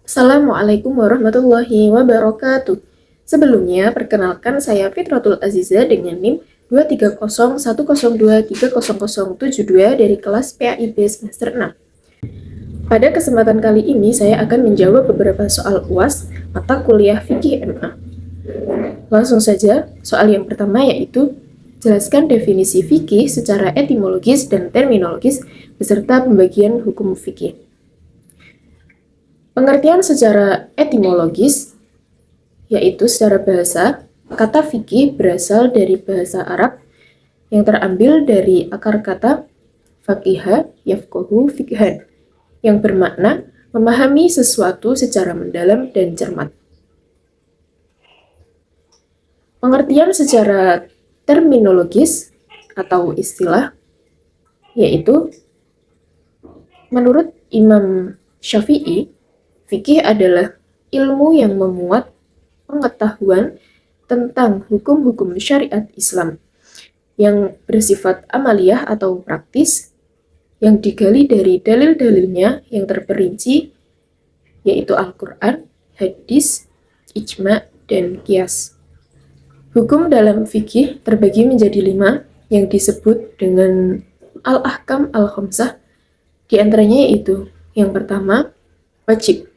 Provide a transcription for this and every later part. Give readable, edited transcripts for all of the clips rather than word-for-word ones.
Assalamualaikum warahmatullahi wabarakatuh. Sebelumnya, perkenalkan saya Fitratul Aziza dengan NIM 23010230072 dari kelas PAIB semester 6. Pada kesempatan kali ini, saya akan menjawab beberapa soal UAS mata kuliah Fikih MA. Langsung saja, soal yang pertama yaitu jelaskan definisi fikih secara etimologis dan terminologis beserta pembagian hukum fikih. Pengertian secara etimologis, yaitu secara bahasa, kata fikih berasal dari bahasa Arab yang terambil dari akar kata faqiha yafqahu fiqhan, yang bermakna memahami sesuatu secara mendalam dan cermat. Pengertian secara terminologis atau istilah, yaitu menurut Imam Syafi'i, fikih adalah ilmu yang memuat pengetahuan tentang hukum-hukum syariat Islam yang bersifat amaliyah atau praktis, yang digali dari dalil-dalilnya yang terperinci, yaitu Al-Quran, hadis, ijma, dan qiyas. Hukum dalam fikih terbagi menjadi 5 yang disebut dengan Al-Ahkam Al-Khamsah. Di antaranya yaitu yang pertama, wajib.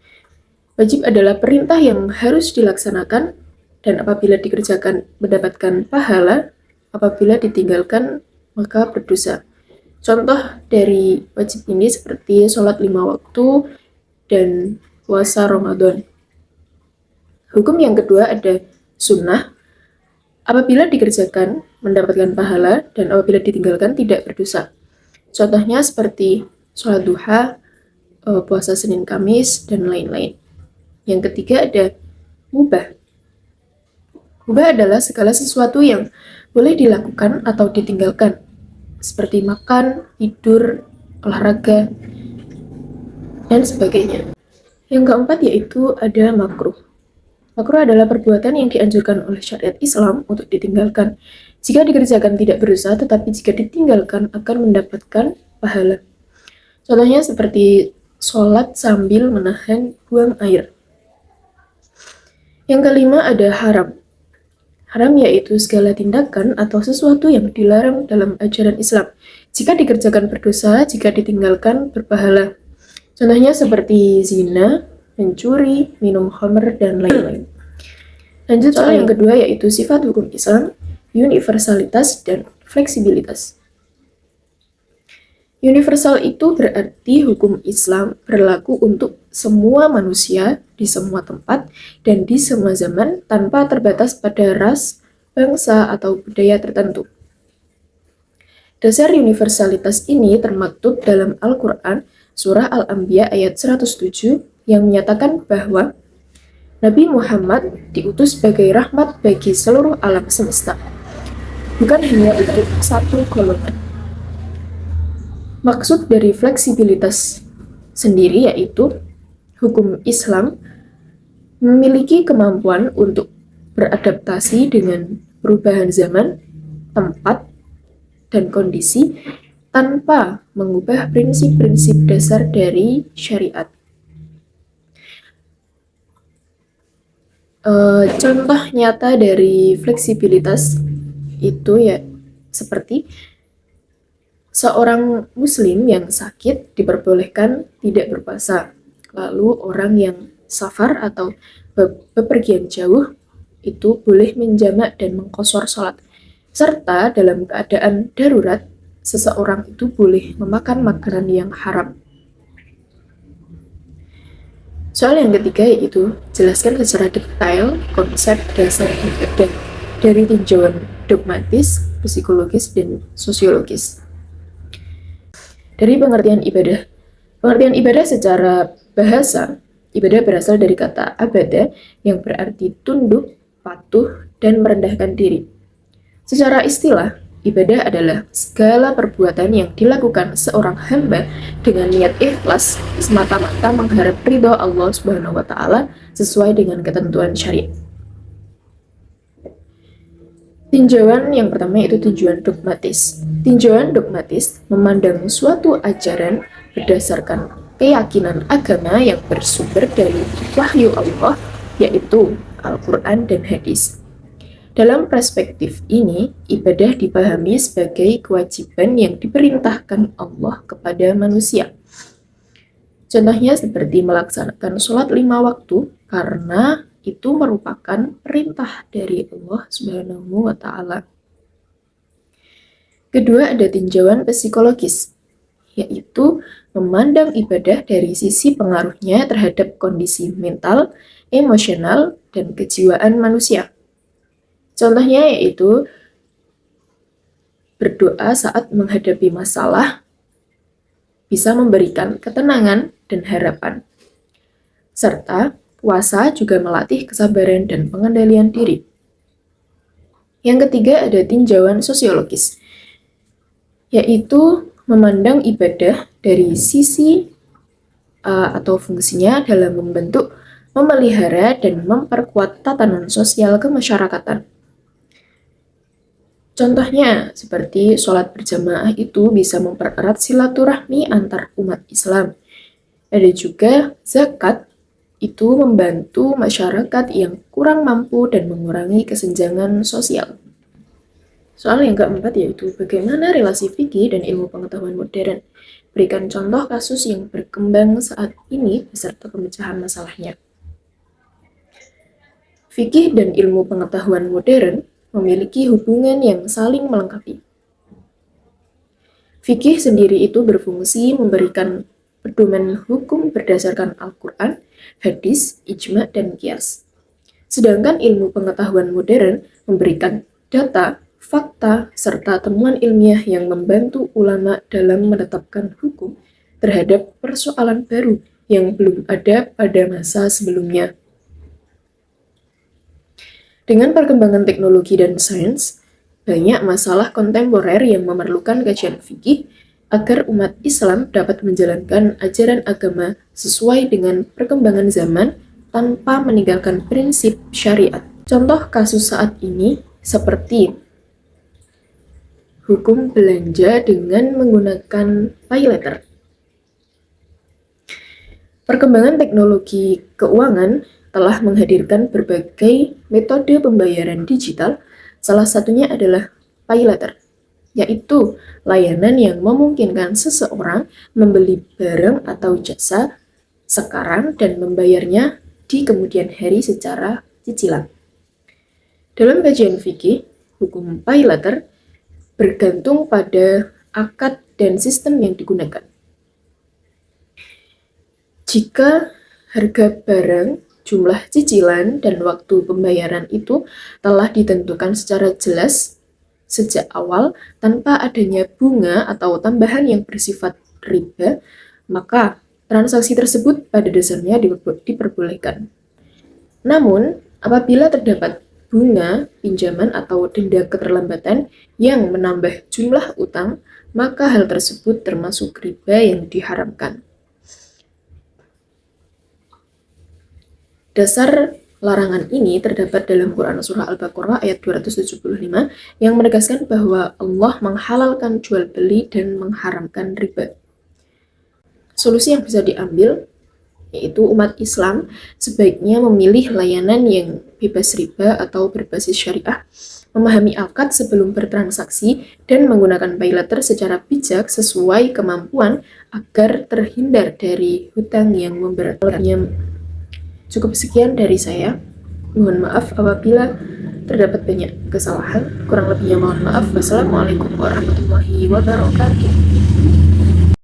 Wajib adalah perintah yang harus dilaksanakan dan apabila dikerjakan mendapatkan pahala, apabila ditinggalkan maka berdosa. Contoh dari wajib ini seperti sholat 5 waktu dan puasa Ramadan. Hukum yang kedua ada sunnah. Apabila dikerjakan mendapatkan pahala dan apabila ditinggalkan tidak berdosa. Contohnya seperti sholat duha, puasa Senin Kamis, dan lain-lain. Yang ketiga ada mubah. Mubah adalah segala sesuatu yang boleh dilakukan atau ditinggalkan, seperti makan, tidur, olahraga, dan sebagainya. Yang keempat yaitu ada makruh. Makruh adalah perbuatan yang dianjurkan oleh syariat Islam untuk ditinggalkan. Jika dikerjakan tidak berdosa, tetapi jika ditinggalkan akan mendapatkan pahala. Contohnya seperti sholat sambil menahan buang air. Yang kelima ada haram. Haram yaitu segala tindakan atau sesuatu yang dilarang dalam ajaran Islam. Jika dikerjakan berdosa, jika ditinggalkan berpahala. Contohnya seperti zina, mencuri, minum khamr, dan lain-lain. Lanjut soal yang kedua yaitu sifat hukum Islam, universalitas dan fleksibilitas. Universal itu berarti hukum Islam berlaku untuk semua manusia di semua tempat dan di semua zaman tanpa terbatas pada ras, bangsa, atau budaya tertentu. Dasar universalitas ini termaktub dalam Al-Quran, Surah Al-Anbiya ayat 107 yang menyatakan bahwa Nabi Muhammad diutus sebagai rahmat bagi seluruh alam semesta, bukan hanya untuk satu golongan. Maksud dari fleksibilitas sendiri yaitu hukum Islam memiliki kemampuan untuk beradaptasi dengan perubahan zaman, tempat, dan kondisi tanpa mengubah prinsip-prinsip dasar dari syariat. Contoh nyata dari fleksibilitas itu ya seperti seorang muslim yang sakit diperbolehkan tidak berpuasa. Lalu orang yang safar atau bepergian jauh itu boleh menjamak dan mengqashar sholat. Serta dalam keadaan darurat, seseorang itu boleh memakan makanan yang haram. Soal yang ketiga yaitu jelaskan secara detail konsep dasar ibadah dari tinjauan dogmatis, psikologis, dan sosiologis. Dari pengertian ibadah. Pengertian ibadah secara bahasa, ibadah berasal dari kata abada yang berarti tunduk, patuh, dan merendahkan diri. Secara istilah, ibadah adalah segala perbuatan yang dilakukan seorang hamba dengan niat ikhlas semata-mata mengharap ridho Allah Subhanahu wa taala sesuai dengan ketentuan syariat. Tinjauan yang pertama yaitu tinjauan dogmatis. Tinjauan dogmatis memandang suatu ajaran berdasarkan keyakinan agama yang bersumber dari wahyu Allah, yaitu Al-Quran dan hadis. Dalam perspektif ini, ibadah dipahami sebagai kewajiban yang diperintahkan Allah kepada manusia. Contohnya seperti melaksanakan sholat 5 waktu, karena itu merupakan perintah dari Allah Subhanahu wa Ta'ala. Kedua, ada tinjauan psikologis, yaitu memandang ibadah dari sisi pengaruhnya terhadap kondisi mental, emosional, dan kejiwaan manusia. Contohnya yaitu berdoa saat menghadapi masalah bisa memberikan ketenangan dan harapan. Serta puasa juga melatih kesabaran dan pengendalian diri. Yang ketiga ada tinjauan sosiologis, yaitu memandang ibadah dari sisi atau fungsinya dalam membentuk, memelihara, dan memperkuat tatanan sosial kemasyarakatan. Contohnya, seperti sholat berjamaah itu bisa mempererat silaturahmi antar umat Islam. Ada juga zakat, itu membantu masyarakat yang kurang mampu dan mengurangi kesenjangan sosial. Soal yang keempat yaitu bagaimana relasi fikih dan ilmu pengetahuan modern. Berikan contoh kasus yang berkembang saat ini beserta pemecahan masalahnya. Fikih dan ilmu pengetahuan modern memiliki hubungan yang saling melengkapi. Fikih sendiri itu berfungsi memberikan pedoman hukum berdasarkan Al-Quran, hadis, ijma, dan qiyas. Sedangkan ilmu pengetahuan modern memberikan data, fakta, serta temuan ilmiah yang membantu ulama dalam menetapkan hukum terhadap persoalan baru yang belum ada pada masa sebelumnya. Dengan perkembangan teknologi dan sains, banyak masalah kontemporer yang memerlukan kajian fikih agar umat Islam dapat menjalankan ajaran agama sesuai dengan perkembangan zaman tanpa meninggalkan prinsip syariat. Contoh kasus saat ini seperti hukum belanja dengan menggunakan paylater. Perkembangan teknologi keuangan telah menghadirkan berbagai metode pembayaran digital, salah satunya adalah paylater, yaitu layanan yang memungkinkan seseorang membeli barang atau jasa sekarang dan membayarnya di kemudian hari secara cicilan. Dalam kajian fikih, hukum paylater bergantung pada akad dan sistem yang digunakan. Jika harga barang, jumlah cicilan, dan waktu pembayaran itu telah ditentukan secara jelas sejak awal tanpa adanya bunga atau tambahan yang bersifat riba, maka transaksi tersebut pada dasarnya diperbolehkan. Namun, apabila terdapat bunga, pinjaman, atau denda keterlambatan yang menambah jumlah utang, maka hal tersebut termasuk riba yang diharamkan. Dasar larangan ini terdapat dalam Quran Surah Al-Baqarah ayat 275 yang menegaskan bahwa Allah menghalalkan jual beli dan mengharamkan riba. Solusi yang bisa diambil yaitu umat Islam sebaiknya memilih layanan yang bebas riba atau berbasis syariah, memahami akad sebelum bertransaksi, dan menggunakan paylater secara bijak sesuai kemampuan agar terhindar dari hutang yang memberatkan. Cukup sekian dari saya. Mohon maaf apabila terdapat banyak kesalahan. Kurang lebihnya mohon maaf. Wassalamualaikum warahmatullahi wabarakatuh.